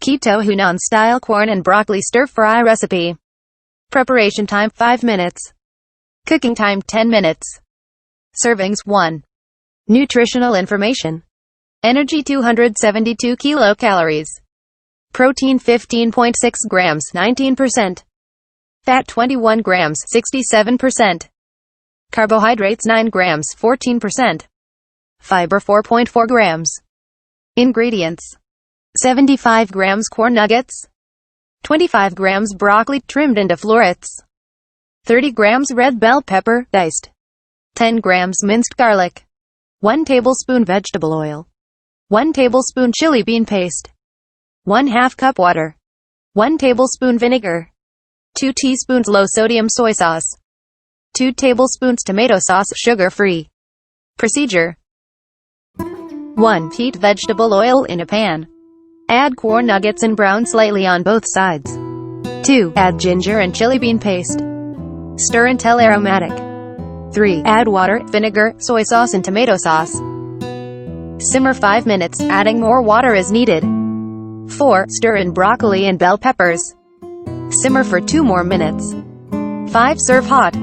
Keto Hunan-Style corn and broccoli stir-fry recipe. Preparation time 5 minutes. Cooking time 10 minutes. Servings 1. Nutritional information. Energy 272 kilocalories. Protein 15.6 grams 19%. Fat 21 grams 67%. Carbohydrates 9 grams 14%. Fiber 4.4 grams. Ingredients: 75 grams Quorn Nuggets, 25 grams broccoli trimmed into florets, 30 grams red bell pepper diced, 10 grams minced garlic, 1 tablespoon vegetable oil, 1 tablespoon chili bean paste, 1/2 cup water, 1 tablespoon vinegar, 2 teaspoons low-sodium soy sauce, 2 tablespoons tomato sauce sugar-free. Procedure: 1. Heat vegetable oil in a pan. Add Quorn Nuggets and brown slightly on both sides. 2. Add ginger and chili bean paste. Stir until aromatic. 3. Add water, vinegar, soy sauce and tomato sauce. Simmer 5 minutes, adding more water as needed. 4. Stir in broccoli and bell peppers. Simmer for 2 more minutes. 5. Serve hot.